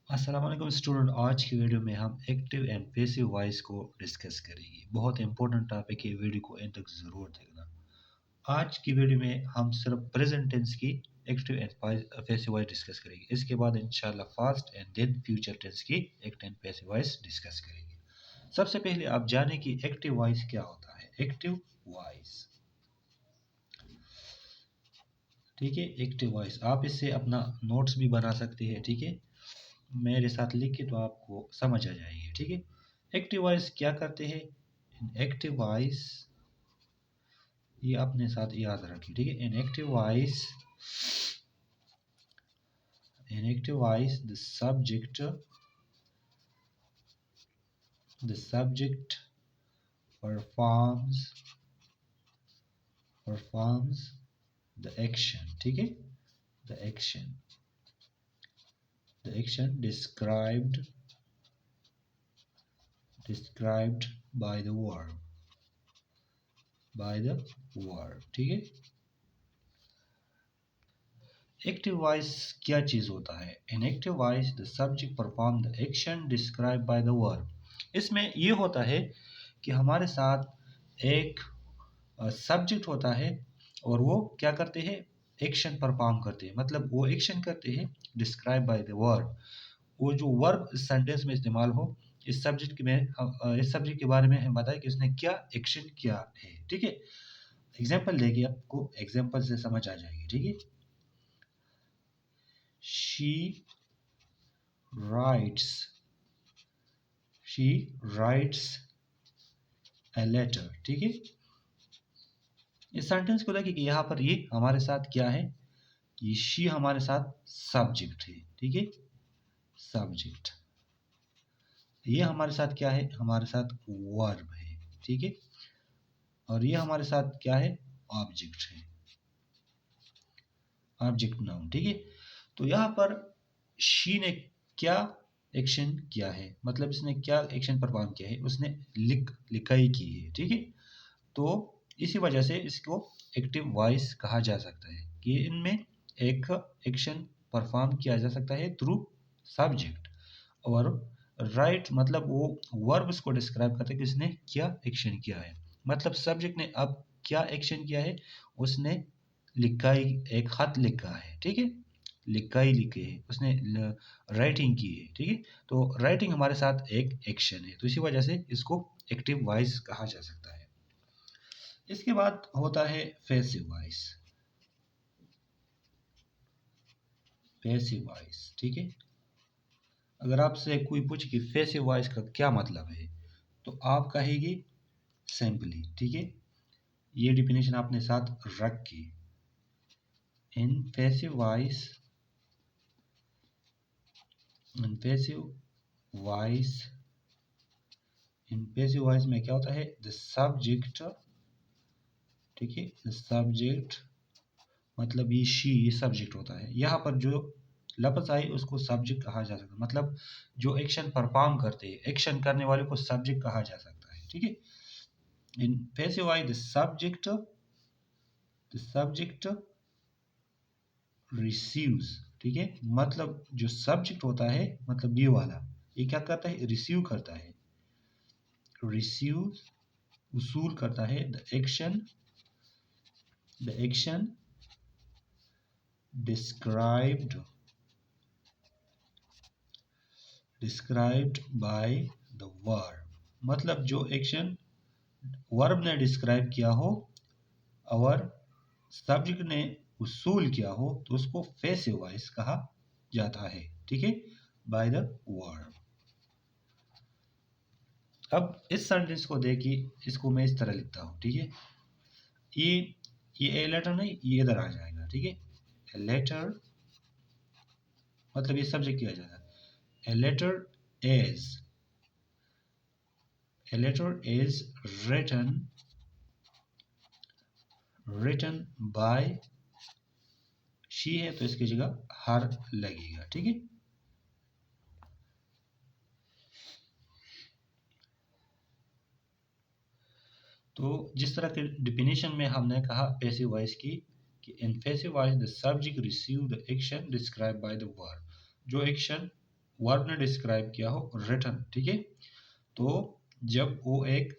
अस्सलाम वालेकुम स्टूडेंट। आज की वीडियो में हम एक्टिव एंड पैसिव वॉइस को डिस्कस करेंगे। बहुत इंपॉर्टेंट टॉपिक है, वीडियो को एंड तक ज़रूर देखना। आज की वीडियो में हम सिर्फ प्रेजेंट टेंस की active and passive voice discuss करेंगे। इसके बाद इंशाल्लाह past and then future tense की active and passive voice discuss करेंगे। सबसे पहले आप जाने कि एक्टिव वॉइस क्या होता है। एक्टिव वॉइस, ठीक है, एक्टिव वॉइस आप इससे अपना नोट्स भी बना सकते हैं, ठीक है। मेरे साथ लिख के तो आपको समझ आ जाएगी, ठीक है। एक्टिव वॉइस क्या करते हैं। एक्टिव वॉइस ये अपने साथ याद रखिए, ठीक है। इन active voice the subject performs the action, ठीक है। The action described by the verb, ठीक है। एक्टिव वॉइस क्या चीज़ होता है। इन active voice the subject perform the action describe by the verb. इसमें ये होता है कि हमारे साथ एक सब्जेक्ट होता है और वो क्या करते हैं, एक्शन परफॉर्म करते हैं, मतलब वो एक्शन करते हैं डिस्क्राइब बाय द वर्ब। वो जो वर्ब सेंटेंस में इस्तेमाल हो, इस सब्जेक्ट में इस सब्जेक्ट के बारे में हम बताएं कि उसने क्या एक्शन किया है, ठीक है। एग्जाम्पल देगी, आपको एग्जाम्पल से समझ आ जाएगी, ठीक है। She writes a letter, ठीक है। इस सेंटेंस को देखिए कि यहाँ पर ये हमारे साथ क्या है, ये शी हमारे साथ सब्जेक्ट है, ठीक है। सब्जेक्ट ये हमारे साथ क्या है, हमारे साथ वर्ब है, ठीक है। और ये हमारे साथ क्या है, ऑब्जेक्ट है, ऑब्जेक्ट नाउन, ठीक है। तो यहाँ पर शी ने क्या एक्शन किया है, मतलब इसने क्या एक्शन परफॉर्म किया है, उसने लिखाई की है, ठीक है। तो इसी वजह से इसको एक्टिव वॉइस कहा जा सकता है कि इनमें एक एक्शन परफॉर्म किया जा सकता है थ्रू सब्जेक्ट। और राइट मतलब वो वर्ब उसको डिस्क्राइब करता है कि उसने क्या एक्शन किया है, मतलब सब्जेक्ट ने अब क्या एक्शन किया है, उसने लिखाई, एक खत लिखा है, ठीक है। लिखाई लिखी है उसने, राइटिंग की है, ठीक है। तो राइटिंग हमारे साथ एक एक्शन है, तो इसी वजह से इसको एक्टिव वॉइस कहा जा सकता है। इसके बाद होता है पैसिव वॉइस। पैसिव वॉइस, ठीक है। अगर आपसे कोई पूछे कि पैसिव वॉइस का क्या मतलब है, तो आप कहेगी सिंपली, ठीक है। ये डिफिनेशन आपने साथ रख की। In passive voice in passive voice in passive voice में क्या होता है, द सब्जेक्ट, ठीक है। द सब्जेक्ट मतलब ये शी, ये सब्जेक्ट होता है। यहाँ पर जो लफ्ज़ आई उसको सब्जेक्ट कहा जा सकता है, मतलब जो एक्शन परफॉर्म करते हैं, एक्शन करने वाले को सब्जेक्ट कहा जा सकता है, ठीक है। In passive voice the subject receives, ठीक है। मतलब जो सब्जेक्ट होता है, मतलब ये वाला, ये क्या करता है, रिसीव करता है, रिसीव वसूल करता है the action described by the verb. मतलब जो एक्शन वर्ब ने डिस्क्राइब किया हो और सब्जेक्ट ने वसूल किया हो, तो उसको पैसिव वॉइस कहा जाता है, ठीक है, बाय द वर्ब। अब इस सेंटेंस को देखिए, इसको मैं इस तरह लिखता हूँ, ठीक है। ये ए लेटर नहीं, ये इधर आ जाएगा, ठीक है। ए लेटर मतलब ये सब्जेक्ट किया जाएगा। A letter is written by she है, तो इसकी जगह हर लगेगा, ठीक है। तो जिस तरह के डिफिनेशन में हमने कहा पैसिव वॉइस की, कि in passive voice the subject receive the action describe by the verb. जो एक्शन वर्ब ने डिस्क्राइब किया हो, रिटन, ठीक है। तो जब वो एक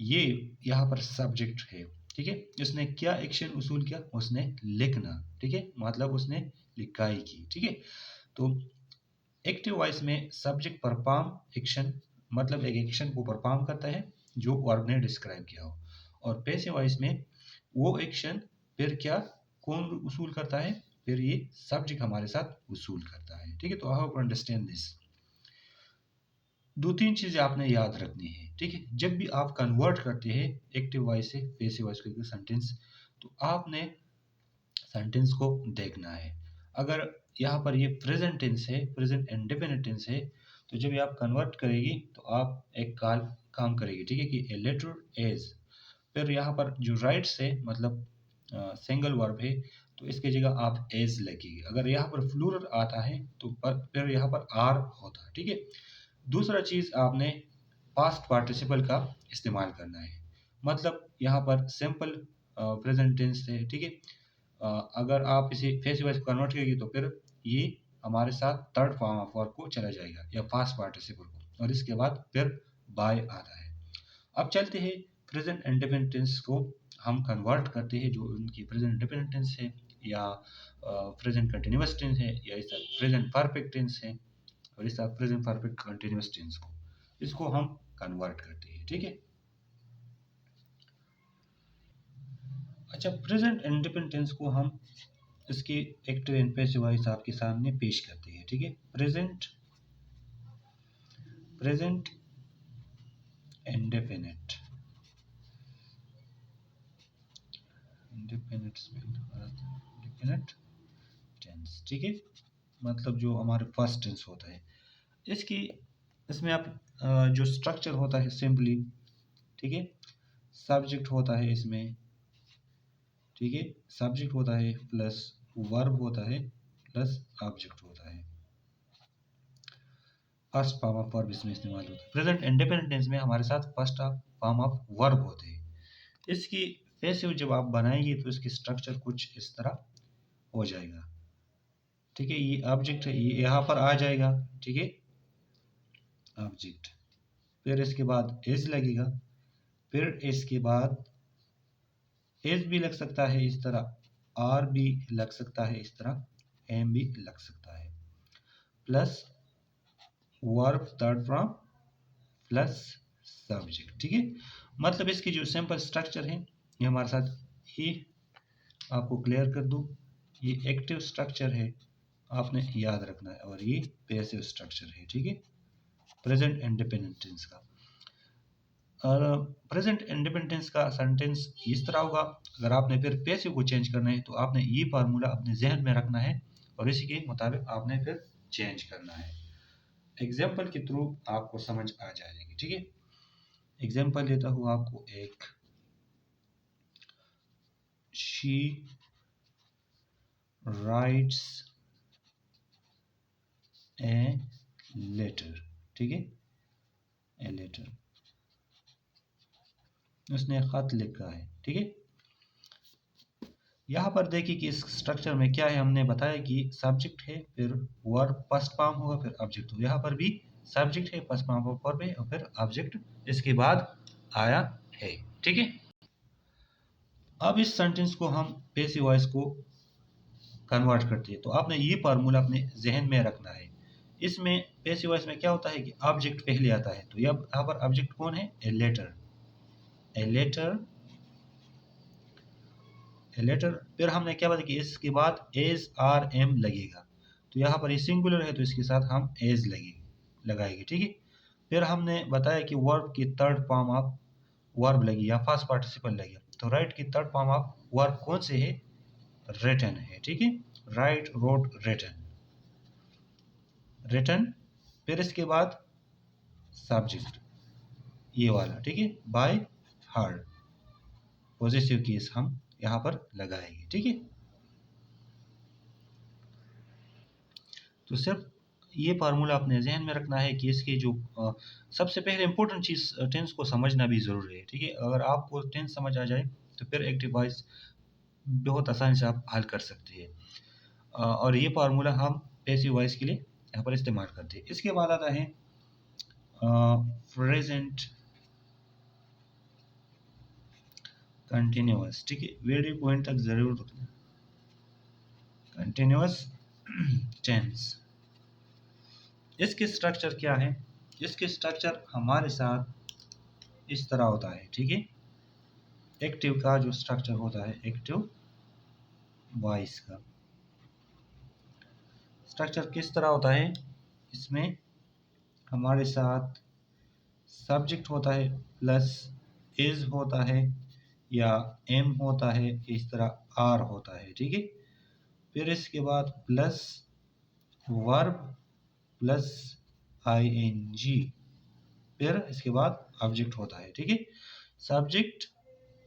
ये यहाँ पर सब्जेक्ट है, ठीक है, उसने क्या एक्शन उसूल किया, उसने लिखना, ठीक है, मतलब उसने लिखाई की, ठीक है। तो एक्टिव वॉइस में सब्जेक्ट परफॉर्म एक्शन, मतलब एक एक्शन को परफॉर्म करता है जो वर्ब ने डिस्क्राइब किया हो, और पैसिव वॉइस में वो एक्शन फिर क्या कौन उसूल करता है, फिर ये सब्जेक्ट हमारे साथ उसूल करता है, ठीक है। तो आई होप अंडरस्टैंड दिस। दो तीन चीजें आपने याद रखनी है, ठीक है। जब भी आप कन्वर्ट करते हैं एक्टिव वॉइस से पैसिव वॉइस को सेंटेंस, तो आपने सेंटेंस को देखना है। अगर यहाँ पर ये प्रेजेंट टेंस है, प्रेजेंट इंडेफिनिट टेंस है, तो जब ये आप कन्वर्ट करेगी तो आप एक काम करेगी, ठीक है, कि ए लेटर एज, फिर यहाँ पर जो राइट्स है मतलब सिंगल वर्ब है, तो इसकी जगह आप एज लगेगी। अगर यहाँ पर फ्लूरल आता है तो फिर यहाँ पर आर होता है, ठीक है। दूसरा चीज आपने पास्ट पार्टिसिपल का इस्तेमाल करना है, मतलब यहाँ पर सिंपल प्रेजेंट टेंस है, ठीक है। अगर आप इसे फेस वाइज कन्वर्ट करेंगे तो फिर ये हमारे साथ थर्ड फॉर्म ऑफ वर्ब को चला जाएगा या पास्ट पार्टिसिपल को, और इसके बाद फिर बाय आता है। अब चलते हैं प्रेजेंट इंडेफिनिट टेंस को हम कन्वर्ट करते हैं, जो उनकी प्रेजेंट इंडेफिनिट टेंस है या प्रेजेंट कंटिन्यूअस टेंस है या इसका प्रेजेंट परफेक्ट टेंस है, और इसका प्रेजेंट परफेक्ट कंटिन्यूअस टेंस को, इसको हम कन्वर्ट करते हैं, ठीक है। अच्छा, प्रेजेंट इंडेफिनिट टेंस को हम इसके एक्टिव एंड पैसिव वॉइस आपके सामने पेश करते हैं, ठीक है। प्रेजेंट इंडेफिनिट इंडेफिनिट टेंस, ठीक है, मतलब जो हमारे फर्स्ट टेंस होता है, इसकी इसमें आप जो स्ट्रक्चर होता है सिंपली, ठीक है, सब्जेक्ट होता है इसमें, ठीक है, सब्जेक्ट होता है प्लस वर्ब होता है प्लस ऑब्जेक्ट होता है, फर्स्ट फॉर्म ऑफ वर्ब इसमें इस्तेमाल होता है। प्रेजेंट इंडेफिनिट टेंस में हमारे साथ फर्स्ट फॉर्म ऑफ वर्ब होते हैं। इसकी पैसिव जब आप बनाएंगे तो इसकी स्ट्रक्चर कुछ इस तरह हो जाएगा, ठीक है। ये ऑब्जेक्ट है, ये यहाँ पर आ जाएगा, ठीक है, ऑब्जेक्ट, फिर इसके बाद इज लगेगा, फिर इसके बाद इज भी लग सकता है इस तरह, आर भी लग सकता है इस तरह, एम भी लग सकता है, plus verb third form plus subject, ठीक है। मतलब इसकी जो सिंपल स्ट्रक्चर है ये हमारे साथ, ये आपको क्लियर कर दूं, ये एक्टिव स्ट्रक्चर है, आपने याद रखना है, और ये पैसिव स्ट्रक्चर है, ठीक है, प्रेजेंट इंडिपेंडेंट टेंस का। और प्रेजेंट इंडिपेंडेंस का सेंटेंस इस तरह होगा। अगर आपने फिर पैसिव को चेंज करना है तो आपने ये फार्मूला अपने जहन में रखना है और इसी के मुताबिक आपने फिर चेंज करना है। एग्जाम्पल के थ्रू आपको समझ आ जाएगी, ठीक है। एग्जाम्पल देता हूँ आपको एक, शी राइट्स ए लेटर, ठीक है, ए लेटर, उसने खत लिखा है, ठीक है। यहाँ पर देखिए कि इस स्ट्रक्चर में क्या है, हमने बताया कि सब्जेक्ट है, फिर वर्ब फर्स्ट फॉर्म होगा, फिर ऑब्जेक्ट होगा। यहाँ पर भी सब्जेक्ट है, फर्स्ट फॉर्म ऑफ वर्ब है, और फिर ऑब्जेक्ट इसके बाद आया है, ठीक है। अब इस सेंटेंस को हम पैसिव वॉइस को कन्वर्ट करते हैं, तो आपने ये फार्मूला अपने जहन में रखना है। इसमें पैसिव वॉइस में क्या होता है कि ऑब्जेक्ट पहले आता है, तो यहाँ पर ऑब्जेक्ट कौन है, a letter, a letter, letter, फिर हमने क्या बताया कि इसके बाद एज आर एम लगेगा, तो यहाँ पर ये सिंगुलर है तो इसके साथ हम एज लगाएंगे, ठीक है। फिर हमने बताया कि वर्ब की थर्ड फॉर्म ऑफ वर्ब लगी या फर्स्ट पार्टिसिपल लगी, तो राइट की थर्ड फॉर्म ऑफ वर्ब कौन से है, रिटन है, ठीक है, राइट, रोट, रिटन, रिटन, फिर इसके बाद सब्जेक्ट ये वाला, ठीक है, बाय हर, पॉजिटिव केस हम यहाँ पर लगाएंगे, ठीक है। तो सिर्फ ये फार्मूला अपने जहन में रखना है कि इसके जो सबसे पहले इंपॉर्टेंट चीज़ टेंस को समझना भी ज़रूरी है, ठीक है। अगर आपको टेंस समझ आ जाए तो फिर एक्टिव वॉइस बहुत आसानी से आप हल कर सकते हैं, और ये फार्मूला हम पैसिव वॉइस के लिए यहाँ पर इस्तेमाल करते हैं। इसके बाद आता है प्रेजेंट कंटिन्यूअस, ठीक है, वेरी पॉइंट तक जरूर रखना। कंटिन्यूअस टेंस, इसके स्ट्रक्चर क्या है? इसके स्ट्रक्चर हमारे साथ इस तरह होता है, ठीक है। एक्टिव का जो स्ट्रक्चर होता है, एक्टिव वॉइस का स्ट्रक्चर किस तरह होता है? इसमें हमारे साथ सब्जेक्ट होता है प्लस इज होता है या एम होता है, इस तरह आर होता है, ठीक है। फिर इसके बाद प्लस वर्ब प्लस आईएनजी, फिर इसके बाद ऑब्जेक्ट होता है, ठीक है। Subject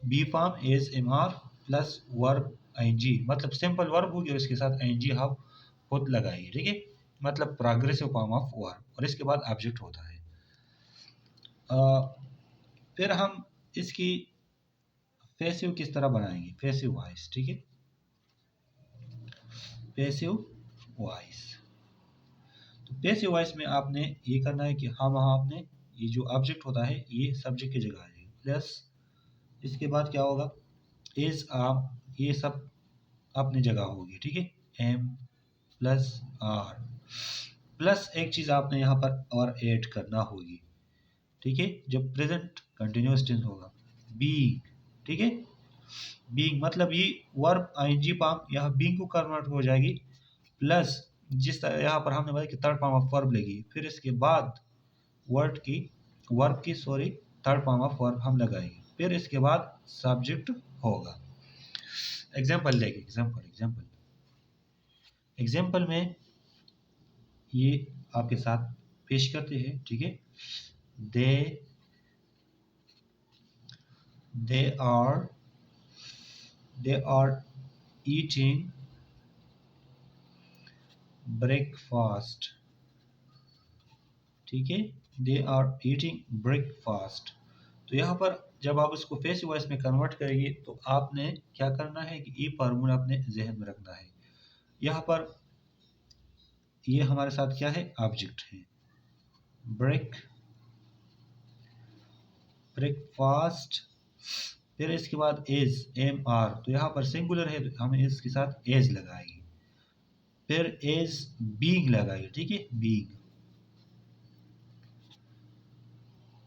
be form as am are plus verb I N G, मतलब सिंपल वर्ब होगी और इसके साथ आईएनजी हम खुद लगाइए, ठीक है, मतलब प्रोग्रेसिव फॉर्म ऑफ वर्ब, और इसके बाद ऑब्जेक्ट होता है। फिर हम इसकी पैसिव किस तरह बनाएंगे? पैसिव वॉइस, ठीक है, पैसिव वॉइस। तो पैसिव वॉइस में आपने ये करना है कि हम वहाँ आपने ये जो ऑब्जेक्ट होता है ये सब्जेक्ट की जगह है, प्लस इसके बाद क्या होगा? इज आप, ये सब अपनी जगह होगी, ठीक है, एम प्लस आर, प्लस एक चीज़ आपने यहाँ पर और ऐड करना होगी, ठीक है, जब प्रेजेंट कंटिन्यूअस टेंस होगा, बीइंग, ठीक है। बीइंग मतलब ये वर्ब आईएनजी फॉर्म यहाँ बीइंग को कन्वर्ट हो जाएगी, प्लस जिस तरह यहाँ पर हमने बताया कि थर्ड फॉर्म ऑफ वर्ब लेगी, फिर इसके बाद वर्ब की थर्ड फॉर्म ऑफ वर्ब हम लगाएंगे, फिर इसके बाद सब्जेक्ट होगा। एग्जाम्पल लेंगे, एग्जाम्पल में ये आपके साथ पेश करते हैं, ठीक है। they are eating breakfast, ठीक है, दे आर ईटिंग ब्रेकफास्ट। तो यहाँ पर जब आप इसको पैसिव वॉइस में कन्वर्ट करेंगे तो आपने क्या करना है कि ये फार्मूला अपने जहन में रखना है। यहाँ पर ये हमारे साथ क्या है? ऑब्जेक्ट है, ब्रेकफास्ट, फिर इसके बाद एज एम आर, तो यहाँ पर सिंगुलर है तो हमें इसके साथ एज लगाएगी, फिर एज बीइंग लगाएगी, ठीक है, बीइंग,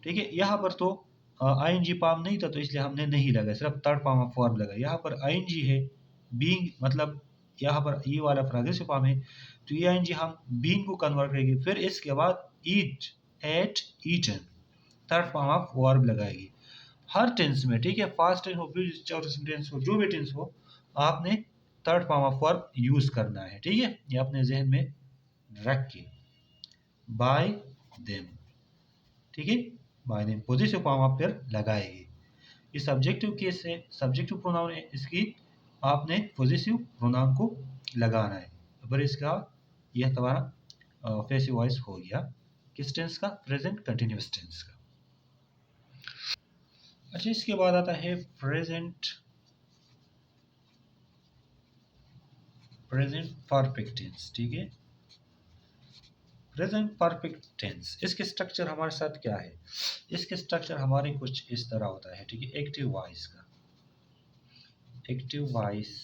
ठीक है। यहाँ पर तो आईएनजी फॉर्म नहीं था तो इसलिए हमने नहीं लगाया, सिर्फ थर्ड फॉर्म ऑफ वर्ब लगाया। यहाँ पर आईएनजी है, बीइंग मतलब यहाँ पर ये वाला प्रोग्रेसिव फॉर्म है, तो ये आईएनजी हम बीइंग को कन्वर्ट करेंगे, फिर इसके बाद eat, ate, eaten, third form of verb लगाएगी हर टेंस में, ठीक है, पास्ट टेंस हो, फ्यूचर टेंस हो, जो भी टेंस हो, आपने third form of verb use करना है, ठीक है, ये अपने जहन में रख के। बाय देम, ठीक है, बाय देम पॉजिटिव फॉर्म आप फिर लगाएगी। ये सब्जेक्टिव केस है, सब्जेक्टिव प्रोनाउन है, इसकी आपने पॉजिटिव प्रोनाउन को लगाना है। पर इसका यह तुम्हारा पैसिव वॉइस हो गया, किस टेंस का? प्रेजेंट कंटिन्यूअस टेंस का। अच्छा, इसके बाद आता है प्रेजेंट परफेक्ट टेंस, ठीक है, प्रेजेंट परफेक्ट टेंस। इसके स्ट्रक्चर हमारे साथ क्या है? इसके स्ट्रक्चर हमारे कुछ इस तरह होता है, ठीक है, एक्टिव वॉइस का, एक्टिव वॉइस,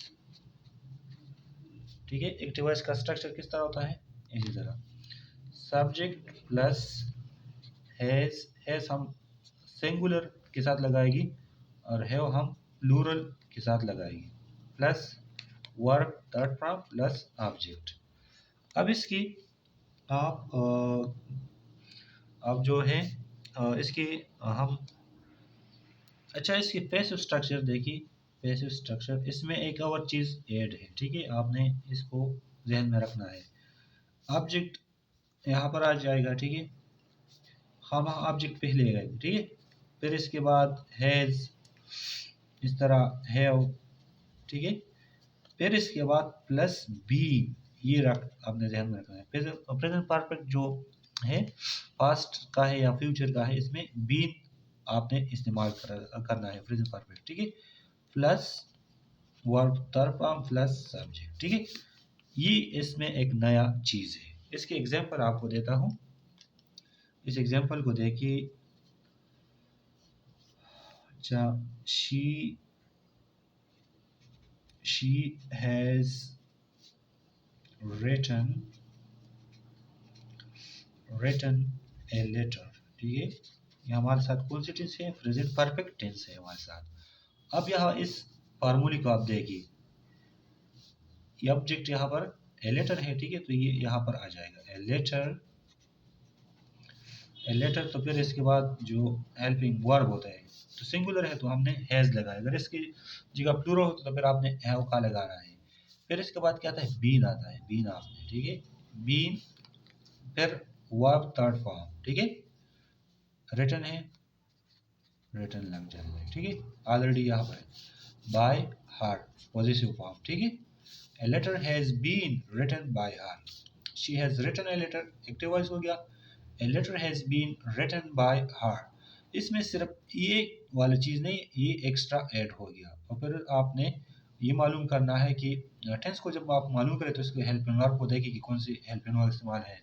ठीक है, एक्टिव वॉइस का स्ट्रक्चर किस तरह होता है? इसी तरह, सब्जेक्ट प्लस हैज हम सिंगुलर के साथ लगाएगी और हैव हम प्लूरल के साथ लगाएगी, plus verb third form plus object. अब इसकी आप अब जो है इसकी हम, अच्छा, इसकी पैसिव स्ट्रक्चर देखिए, पैसिव स्ट्रक्चर इसमें एक और चीज़ ऐड है, ठीक है, आपने इसको जहन में रखना है। ऑब्जेक्ट यहाँ पर आ जाएगा, ठीक है, हम ऑब्जेक्ट पहले आएगा, ठीक है, फिर इसके बाद हैज़, इस तरह हैव, ठीक है, फिर इसके बाद प्लस बी, ये रख आपने ध्यान में रखना है। प्रेजेंट परफेक्ट जो है पास्ट का है या फ्यूचर का है, इसमें बीन आपने इस्तेमाल करना है प्रेजेंट परफेक्ट, ठीक है, plus verb third form plus subject, ठीक है, ये इसमें एक नया चीज़ है। इसके एग्जांपल आपको देता हूँ। इस एग्जांपल को देखिए। अच्छा, she has written a letter। ठीक है, ये हमारे साथ कौन सी टेंस है? प्रेजेंट परफेक्ट टेंस है हमारे साथ। अब यहाँ इस फार्मूले को आप देखिए, ये ऑब्जेक्ट यहाँ पर ए लेटर है, ठीक है, तो ये यहाँ पर आ जाएगा ए लेटर। तो फिर इसके बाद जो हेल्पिंग वर्ब होता है, तो सिंगुलर है तो हमने हैज लगाया, अगर इसकी जगह प्लूरल होता तो फिर आपने हैव का लगाना है। फिर इसके बाद क्या आता है? बीन आता है, बीन आपने, ठीक है, बीन। फिर वर्ब थर्ड फॉर्म, ठीक है, रिटन है, रिटन लग जाएगा, ठीक है, ऑलरेडी यहाँ पर है। बाय हर पॉजिटिव फॉर्म, ठीक है, a letter has been written by her, she has written a letter, active voice हो गया। A letter has been written by her, इसमें सिर्फ ये वाली चीज़ नहीं, ये एक्स्ट्रा ऐड हो गया। और फिर आपने ये मालूम करना है कि टेंस को जब आप मालूम करें तो इसको हेल्पिंग वर्ब को देखिए कि कौन सी हेल्पिंग वर्ब इस्तेमाल है,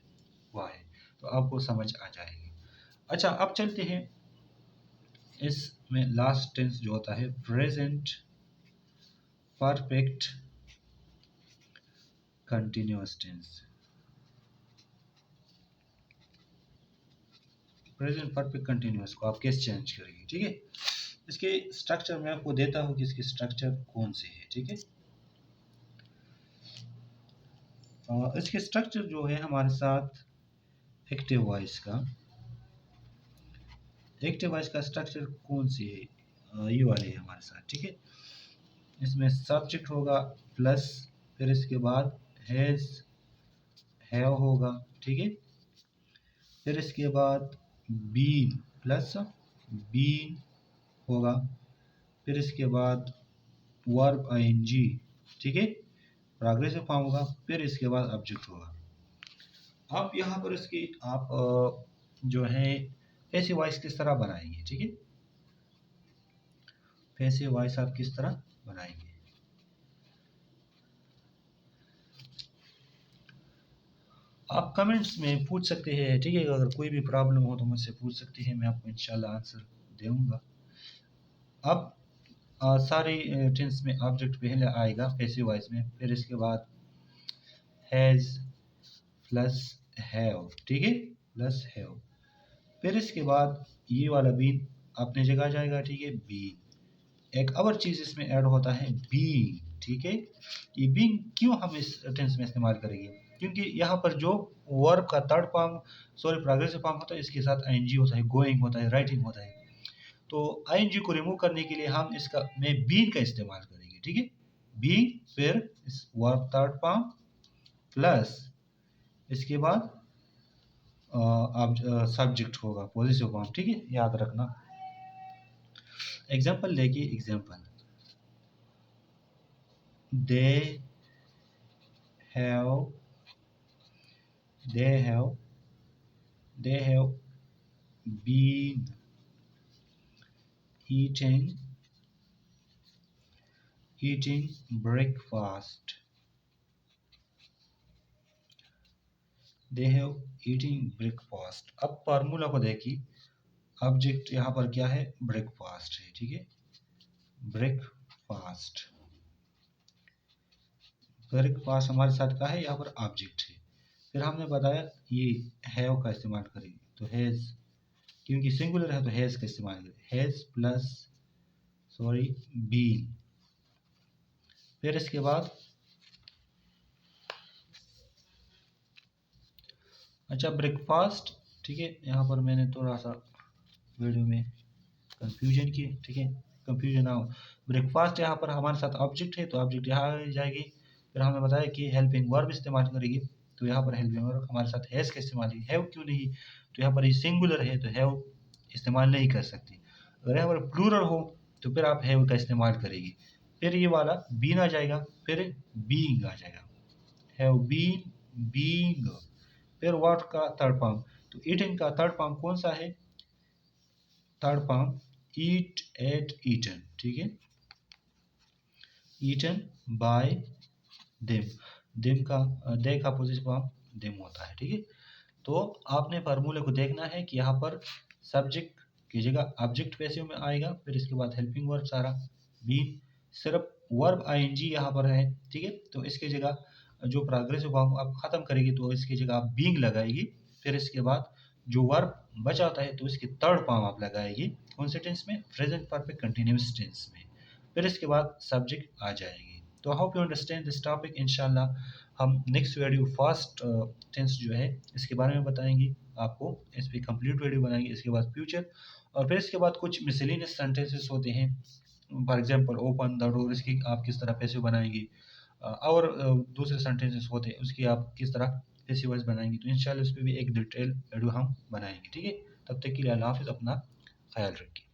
हुआ है, तो आपको समझ आ जाएगी। अच्छा, अब चलते हैं इसमें लास्ट टेंस जो होता है present perfect continuous tense. Present perfect continuous को आप कैसे चेंज करेंगे, ठीक है। इसके स्ट्रक्चर मैं आपको देता हूँ कि इसकी स्ट्रक्चर कौन सी है, ठीक है। इसके स्ट्रक्चर जो है हमारे साथ एक्टिव वॉइस का, एक्टिव वॉइस का स्ट्रक्चर कौन सी है? ये वाले है हमारे साथ, ठीक है। इसमें सब्जेक्ट होगा प्लस, फिर इसके बाद हैज हैव होगा, ठीक है। फिर इसके बाद बीन प्लस बीन होगा। फिर इसके बाद वर्ब आईएनजी, ठीक है, प्रोग्रेसिव फॉर्म होगा। फिर इसके बाद ऑब्जेक्ट होगा। अब यहाँ पर इसकी आप जो है पैसिव वॉइस किस तरह बनाएंगे, ठीक है, पैसिव वॉइस आप किस तरह बनाएंगे। आप कमेंट्स में पूछ सकते हैं, ठीक है, अगर कोई भी प्रॉब्लम हो तो मुझसे पूछ सकते हैं, मैं आपको इंशाल्लाह आंसर दूंगा। अब सारी टेंस में ऑब्जेक्ट पहले आएगा पैसिव वॉइस में, फिर इसके बाद हैज प्लस हैव, ठीक है, प्लस हैव। फिर इसके बाद ये वाला बीन अपनी जगह जाएगा, ठीक है, बीन। एक और चीज़ इसमें ऐड होता है बीइंग, ठीक है। ये बीइंग क्यों हम इस टेंस में इस्तेमाल करेंगे? क्योंकि यहाँ पर जो वर्ब का third form, sorry progressive form होता है, इसके साथ आईएनजी होता है, गोइंग होता है, राइटिंग होता है। तो आईएनजी को रिमूव करने के लिए हम इसका में बीइंग का इस्तेमाल करेंगे, ठीक है, बीइंग। फिर इस वर्ब थर्ड फॉर्म प्लस इसके बाद अब सब्जेक्ट होगा पॉजिटिव फॉर्म, ठीक है, याद रखना। एग्जांपल देखिए, example they have been eating breakfast, they have eating breakfast। अब फार्मूला को देखिए, ऑब्जेक्ट यहाँ पर क्या है? ब्रेकफास्ट है, ठीक है, ब्रेकफास्ट। ब्रेकफास्ट हमारे साथ का है, यहाँ पर ऑब्जेक्ट है। फिर हमने बताया ये हैव का इस्तेमाल करेंगे, तो हैज, क्योंकि सिंगुलर है तो हैज का इस्तेमाल करें, हैज प्लस सॉरी बीन। फिर इसके बाद अच्छा ब्रेकफास्ट, ठीक है, यहाँ पर मैंने थोड़ा सा वीडियो में कंफ्यूजन की, ठीक है, कंफ्यूजन ना हो। ब्रेकफास्ट यहाँ पर हमारे साथ ऑब्जेक्ट है, तो ऑब्जेक्ट यहाँ आ जाएगी। फिर हमने बताया कि हेल्पिंग वर्ब इस्तेमाल करेगी, तो यहाँ पर हेल्पिंग वर्ब हमारे साथ हैज़ का इस्तेमाल है, हैव क्यों नहीं? तो यहाँ पर ये सिंगुलर है तो हैव इस्तेमाल नहीं कर सकती। अगर यहाँ पर प्लूरल हो तो फिर आप हैव का इस्तेमाल करेगी। फिर ये वाला बीन आ जाएगा, फिर बीइंग आ जाएगा, हैव बीन, बीइंग। फिर व्हाट का थर्ड फॉर्म, तो ईटिंग का थर्ड फॉर्म कौन सा है? थर्ड फॉर्म ईट, एट, ईटन, ठीक है, ईटन बाय देम। देम का दे का पॉजिटिव फॉर्म देम होता है, ठीक है। तो आपने फार्मूले को देखना है कि यहाँ पर सब्जेक्ट की जगह ऑब्जेक्ट पैसिव में आएगा, फिर इसके बाद हेल्पिंग वर्ब सारा, बीन, सिर्फ वर्ब आईएनजी यहाँ पर है, ठीक है। तो इसकी जगह जो प्रोग्रेसिव फॉर्म आप खत्म करेगी तो इसकी जगह आप बीइंग लगाएगी, फिर इसके बाद जो वर्ब बचाता है तो इसकी थर्ड फॉर्म आप लगाएगी कौन से टेंस में, प्रेजेंट परफेक्ट कंटिन्यूअस टेंस में, फिर इसके बाद सब्जेक्ट आ जाएगी। तो how you understand this topic, इंशाल्लाह हम नेक्स्ट वीडियो फास्ट टेंस जो है इसके बारे में बताएंगे आपको, इस पर कंप्लीट वीडियो बनाएंगे, इसके बाद फ्यूचर, और फिर इसके बाद कुछ मिसलेनियस सेंटेंसेस होते हैं, for example open the door, इसकी आप किस तरह पैसिव बनाएंगे, और दूसरे सेंटेंसेस होते हैं उसकी आप किस तरह पैसिव वॉइस बनाएंगे। तो इंशाल्लाह इस पर भी एक डिटेल वीडियो हम बनाएंगे, ठीक है। तब तक के लिए अल्लाह हाफिज़, अपना ख्याल रखिए।